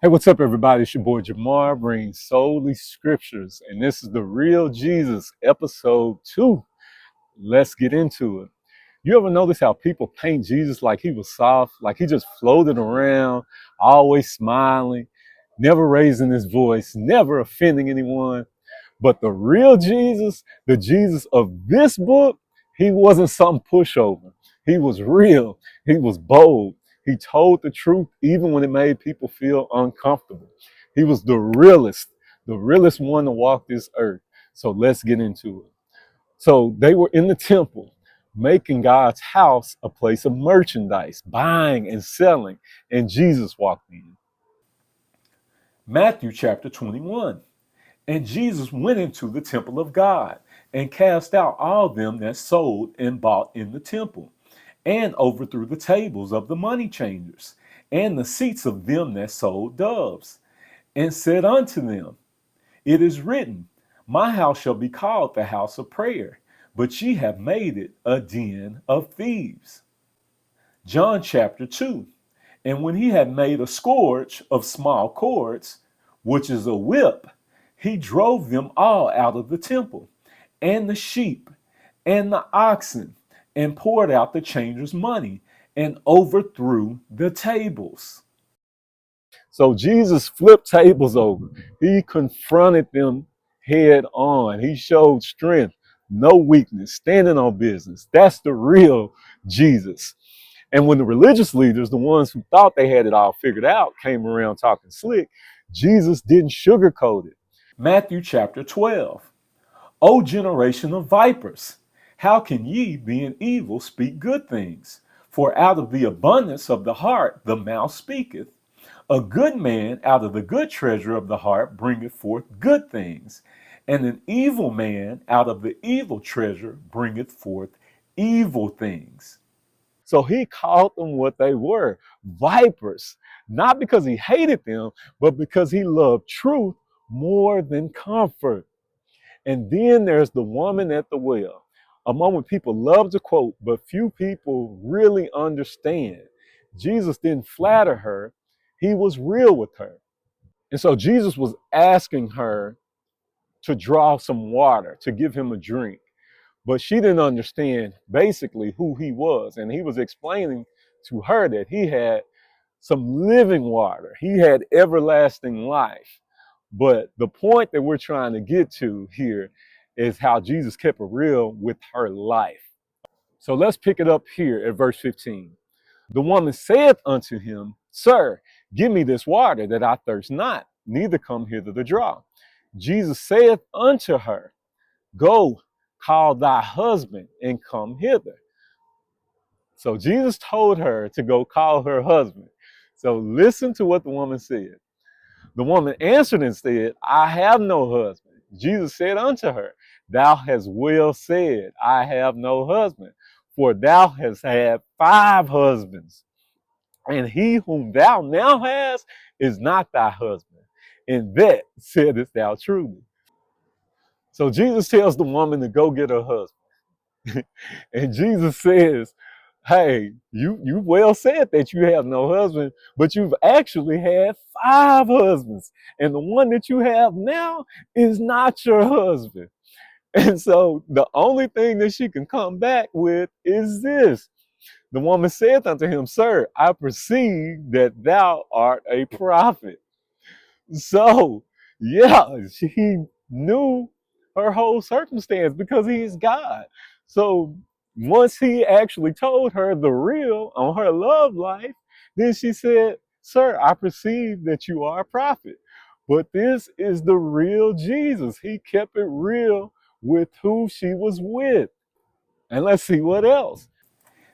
Hey, what's up, everybody? It's your boy Jamar, bringing solely scriptures, and this is the Real Jesus, episode 2. Let's get into it. You ever notice how people paint Jesus like he was soft, like he just floated around, always smiling, never raising his voice, never offending anyone? But the real Jesus, the Jesus of this book, he wasn't some pushover. He was real. He was bold. He told the truth even when it made people feel uncomfortable. He was the realest one to walk this earth. So let's get into it. So they were in the temple, making God's house a place of merchandise, buying and selling, and Jesus walked in. Matthew chapter 21. And Jesus went into the temple of God and cast out all them that sold and bought in the temple, and overthrew the tables of the money changers, and the seats of them that sold doves, and said unto them, It is written, My house shall be called the house of prayer, but ye have made it a den of thieves. John chapter 2. And when he had made a scourge of small cords, which is a whip, he drove them all out of the temple, and the sheep, and the oxen, and poured out the changers' money, and overthrew the tables. So Jesus flipped tables over. He confronted them head on. He showed strength, no weakness, standing on business. That's the real Jesus. And when the religious leaders, the ones who thought they had it all figured out, came around talking slick, Jesus didn't sugarcoat it. Matthew chapter 12. O generation of vipers, how can ye, being evil, speak good things? For out of the abundance of the heart the mouth speaketh. A good man out of the good treasure of the heart bringeth forth good things, and an evil man out of the evil treasure bringeth forth evil things. So he called them what they were, vipers, not because he hated them, but because he loved truth more than comfort. And then there's the woman at the well, a moment people love to quote, but few people really understand. Jesus didn't flatter her, he was real with her. And so Jesus was asking her to draw some water, to give him a drink. But she didn't understand basically who he was. And he was explaining to her that he had some living water, he had everlasting life. But the point that we're trying to get to here is how Jesus kept it real with her life. So let's pick it up here at verse 15. The woman saith unto him, Sir, give me this water that I thirst not, neither come hither to draw. Jesus saith unto her, Go, call thy husband and come hither. So Jesus told her to go call her husband. So listen to what the woman said. The woman answered and said, I have no husband. Jesus said unto her, Thou hast well said, I have no husband, for thou hast had 5 husbands, and he whom thou now hast is not thy husband. And that saidest thou truly. So Jesus tells the woman to go get her husband. And Jesus says, hey, you well said that you have no husband, but you've actually had 5 husbands. And the one that you have now is not your husband. And so the only thing that she can come back with is this. The woman said unto him, Sir, I perceive that thou art a prophet. So, yeah, he knew her whole circumstance because he is God. So, once he actually told her the real on her love life, then she said, Sir, I perceive that you are a prophet. But this is the real Jesus. He kept it real with who she was with. And let's see what else.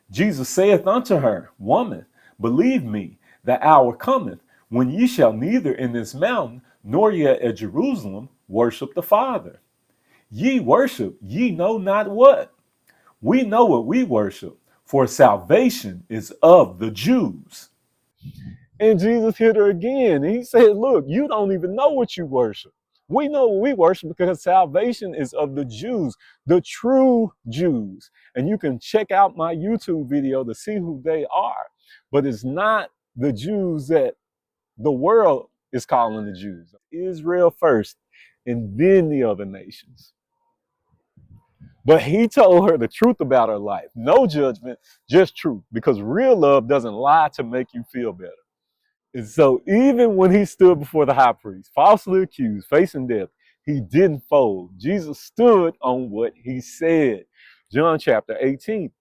Jesus saith unto her, Woman, believe me, the hour cometh when ye shall neither in this mountain nor yet at Jerusalem worship the Father. Ye worship ye know not what. We know what we worship, for salvation is of the Jews. And Jesus hit her again. And he said, Look, you don't even know what you worship. We know what we worship because salvation is of the Jews, the true Jews. And you can check out my YouTube video to see who they are. But it's not the Jews that the world is calling the Jews. Israel first, and then the other nations. But he told her the truth about her life. No judgment, just truth. Because real love doesn't lie to make you feel better. And so even when he stood before the high priest, falsely accused, facing death, he didn't fold. Jesus stood on what he said. John chapter 18.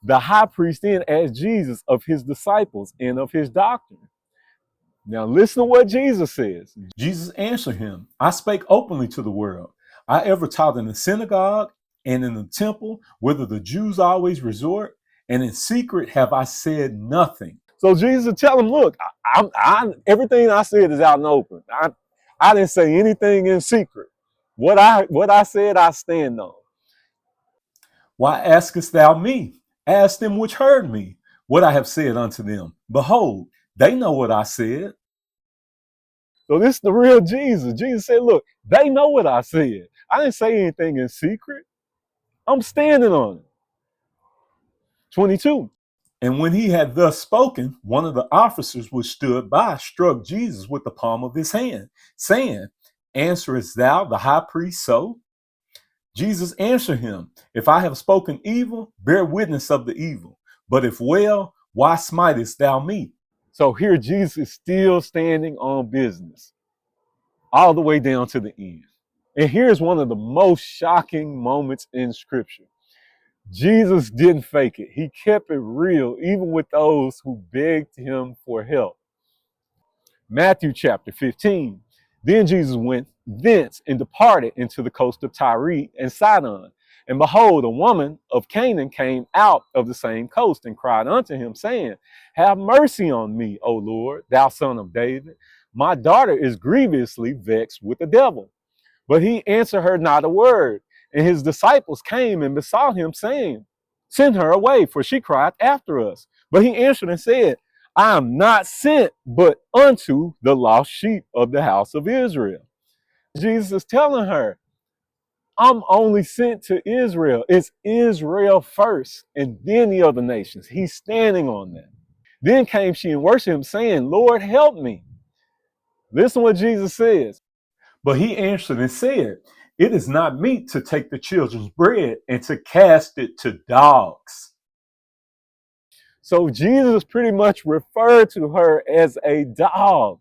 The high priest then asked Jesus of his disciples and of his doctrine. Now listen to what Jesus says. Jesus answered him, I spake openly to the world. I ever taught in the synagogue and in the temple, whither the Jews always resort, and in secret have I said nothing. So Jesus tell him, look, everything I said is out in the open. I didn't say anything in secret. What I said, I stand on. Why askest thou me? Ask them which heard me, what I have said unto them. Behold, they know what I said. So this is the real Jesus. Jesus said, look, they know what I said. I didn't say anything in secret. I'm standing on it. 22. And when he had thus spoken, one of the officers which stood by struck Jesus with the palm of his hand, saying, Answerest thou the high priest so? Jesus answered him, If I have spoken evil, bear witness of the evil. But if well, why smitest thou me? So here Jesus is still standing on business, all the way down to the end. And here's one of the most shocking moments in Scripture. Jesus didn't fake it. He kept it real, even with those who begged him for help. Matthew chapter 15. Then Jesus went thence and departed into the coast of Tyre and Sidon. And behold, a woman of Canaan came out of the same coast and cried unto him, saying, Have mercy on me, O Lord, thou son of David. My daughter is grievously vexed with the devil. But he answered her not a word. And his disciples came and besought him, saying, Send her away, for she cried after us. But he answered and said, I am not sent but unto the lost sheep of the house of Israel. Jesus is telling her, I'm only sent to Israel. It's Israel first, and then the other nations. He's standing on that. Then came she and worshiped him, saying, Lord, help me. Listen to what Jesus says. But he answered and said, It is not meet to take the children's bread and to cast it to dogs. So Jesus pretty much referred to her as a dog.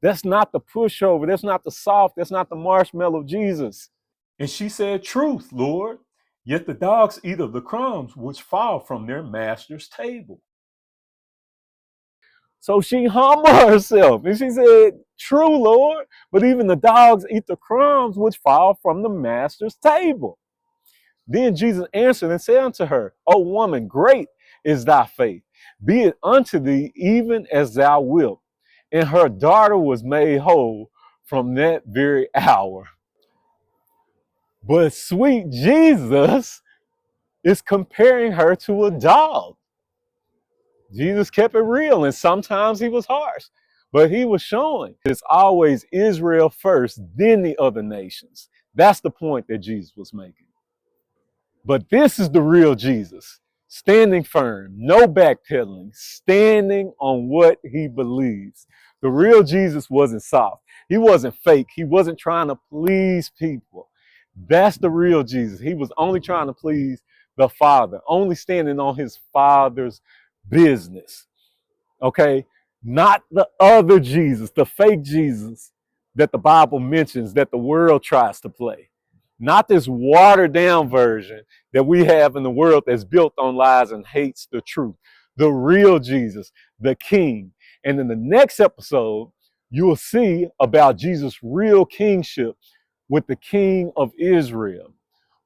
That's not the pushover. That's not the soft. That's not the marshmallow Jesus. And she said, Truth, Lord. Yet the dogs eat of the crumbs which fall from their master's table. So she humbled herself and she said, True, Lord. But even the dogs eat the crumbs which fall from the master's table. Then Jesus answered and said unto her, O woman, great is thy faith. Be it unto thee even as thou wilt. And her daughter was made whole from that very hour. But sweet Jesus is comparing her to a dog. Jesus kept it real, and sometimes he was harsh, but he was showing it's always Israel first, then the other nations. That's the point that Jesus was making. But this is the real Jesus, standing firm, no backpedaling, standing on what he believes. The real Jesus wasn't soft. He wasn't fake. He wasn't trying to please people. That's the real Jesus. He was only trying to please the Father, only standing on his Father's business. Okay? Not the other Jesus, the fake Jesus that the Bible mentions that the world tries to play. Not this watered down version that we have in the world that's built on lies and hates the truth. The real Jesus, the King. And in the next episode, you will see about Jesus' real kingship with the King of Israel.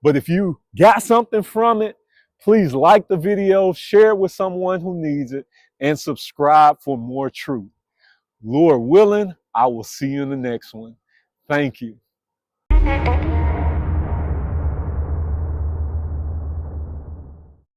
But if you got something from it, please like the video, share it with someone who needs it, and subscribe for more truth. Lord willing, I will see you in the next one. Thank you.